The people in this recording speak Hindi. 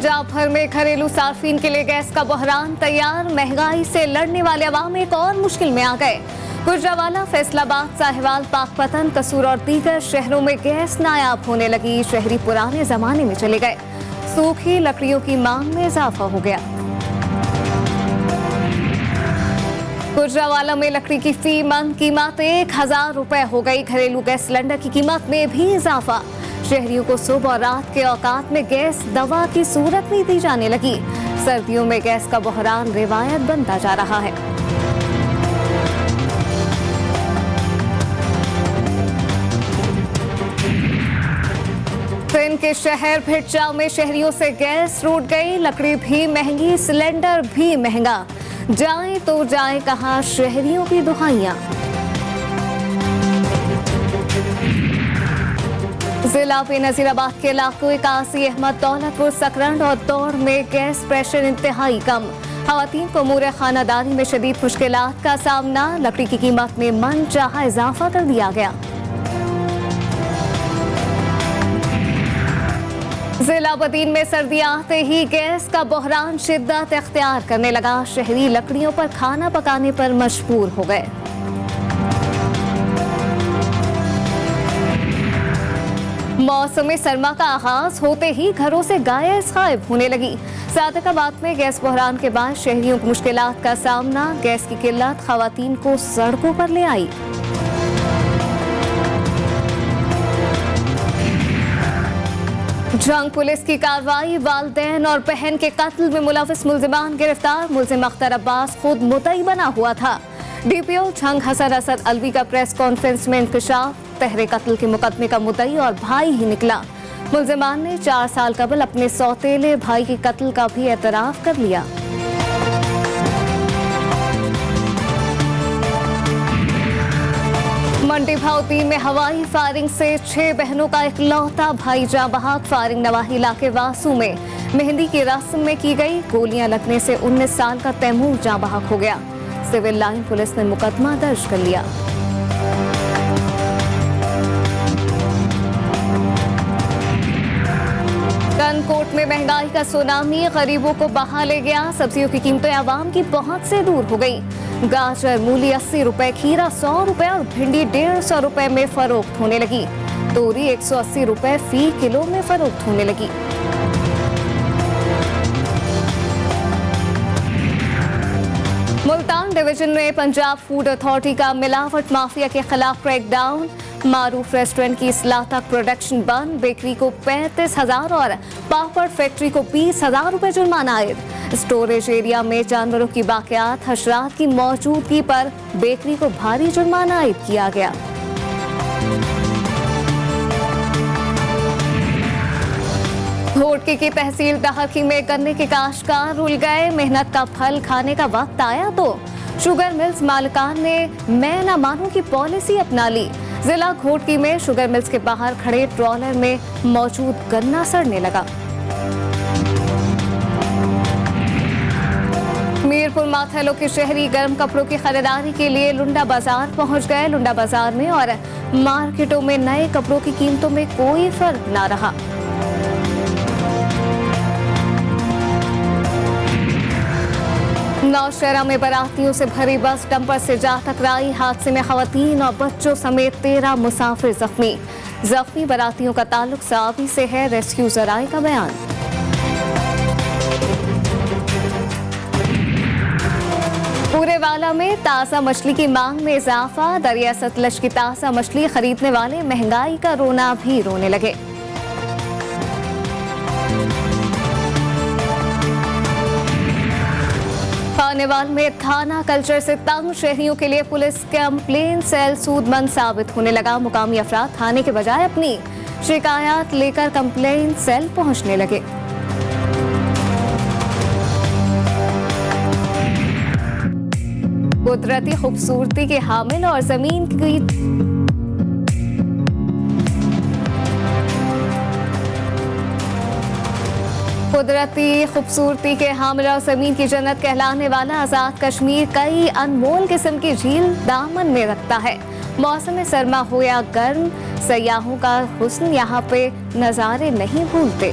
पंजाब भर में घरेलू सार्फिन के लिए गैस का बहरान तैयार। महंगाई से लड़ने वाले अवाम एक और मुश्किल में आ गए। गुजरांवाला, फैसलाबाद, साहिवाल, पाकपतन, कसूर और दीगर शहरों में गैस नायाब होने लगी। शहरी पुराने जमाने में चले गए। सूखी लकड़ियों की मांग में इजाफा हो गया। गुजरांवाला में लकड़ी की फी मन कीमत 1000 रुपए हो गई। घरेलू गैस सिलेंडर की कीमत में भी इजाफा। शहरियों को सुबह और रात के औकात में गैस दवा की सूरत में दी जाने लगी। सर्दियों में गैस का बहरान रिवायत बनता जा रहा है। ट्रेन के शहर भिटचा में शहरियों से गैस रूठ गई। लकड़ी भी महंगी, सिलेंडर भी महंगा। जाएं तो जाएं कहां शहरियों की दुहाइयां। जिला नजीराबाद के इलाकों कासी, अहमद, दौलतपुर, सकरंड और दौड़ में गैस प्रेशर इंतहाई कम। खवातीन को अमूर खानादारी में शदीद मुश्किलात का सामना। लकड़ी की कीमत में मन चाहा इजाफा कर दिया गया। जिला बदीन में सर्दियां आते ही गैस का बहरान शिद्दत इख्तियार करने लगा। शहरी लकड़ियों पर खाना पकाने पर मजबूर हो गए। मौसम सरमा का आगाज होते ही घरों से गैस गायब होने लगी। सादिकाबाद में गैस बहरान के बाद शहरियों को मुश्किलात का सामना। गैस की किल्लत खवातीन को सड़कों पर ले आई। जंग पुलिस की कार्रवाई। वालिदैन और बहन के कत्ल में मुलविस मुल्जिमान गिरफ्तार। मुल्जिम अख्तर अब्बास खुद मुद्दई बना हुआ था। डीपीओ जंग हसन असद अलवी का प्रेस कॉन्फ्रेंस में इंकशाफ। तहरे कत्ल के मुकदमे का मुद्दई और भाई ही निकला। मुल्जिमान ने 4 साल कबल अपने सौतेले भाई के कत्ल का भी एतराफ कर लिया। मंडी भावती में हवाई फायरिंग से 6 बहनों का इकलौता भाई जाँ बहक। फायरिंग नवाही इलाके वासू में मेहंदी की रस्म में की गई। गोलियां लगने से 19 साल का तैमूर जाँ बहक हो गया। सिविल लाइन पुलिस ने मुकदमा दर्ज कर लिया। कनकोट में महंगाई का सुनामी गरीबों को बहा ले गया। सब्जियों की कीमतें आवाम की पहुंच से दूर हो गई। गाजर, मूली 80 रुपए, खीरा 100 रुपए और भिंडी 150 रुपए में फरोख्त होने लगी। तोरी 180 रुपए फी किलो में फरोख्त होने लगी। मुल्तान डिवीजन में पंजाब फूड अथॉरिटी का मिलावट माफिया के खिलाफ क्रैकडाउन। मारूफ रेस्टोरेंट की इस्लाह तक प्रोडक्शन बंद। बेकरी को 35,000 और पापड़ फैक्ट्री को 20,000 रुपए जुर्माना आयद। स्टोरेज एरिया में जानवरों की बाकियात, हशरात की मौजूदगी पर बेकरी को भारी जुर्माना आयद किया गया। घोटकी की तहसील दहकी में गन्ने के काश्तकार रुल गए। मेहनत का फल खाने का वक्त आया तो शुगर मिल्स मालिकान ने मैं न मानूं की पॉलिसी अपना ली। जिला घोटकी में शुगर मिल्स के बाहर खड़े ट्रॉलर में मौजूद गन्ना सड़ने लगा। मीरपुर माथेलो के शहरी गर्म कपड़ों की खरीदारी के लिए लुंडा बाजार पहुंच गए। लुंडा बाजार में और मार्केटों में नए कपड़ों की कीमतों में कोई फर्क न रहा। नौशहरा में बारातियों से भरी बस डंपर से जा टकराई। हादसे में खवातीन और बच्चों समेत 13 मुसाफिर जख्मी। जख्मी बारातियों का ताल्लुक सावी से है। रेस्क्यू जराए का बयान। पूरेवाला में ताज़ा मछली की मांग में इजाफा। दरिया सतलज की ताज़ा मछली खरीदने वाले महंगाई का रोना भी रोने लगे। खानेवाल में थाना कल्चर से तंग शहरियों के लिए पुलिस कंप्लेन सेल सूदमंद साबित होने लगा। मुकामी अफराद थाने के बजाय अपनी शिकायत लेकर कंप्लेन सेल पहुंचने लगे। कुदरती खूबसूरती के हामिल और जमीन की कुदरती खूबसूरती के हामिल और जमीन की जन्नत कहलाने वाला आजाद कश्मीर कई अनमोल किस्म की झील दामन में रखता है। मौसम सरमा हो या गर्म, सयाहों का हुस्न यहाँ पे नज़ारे नहीं भूलते।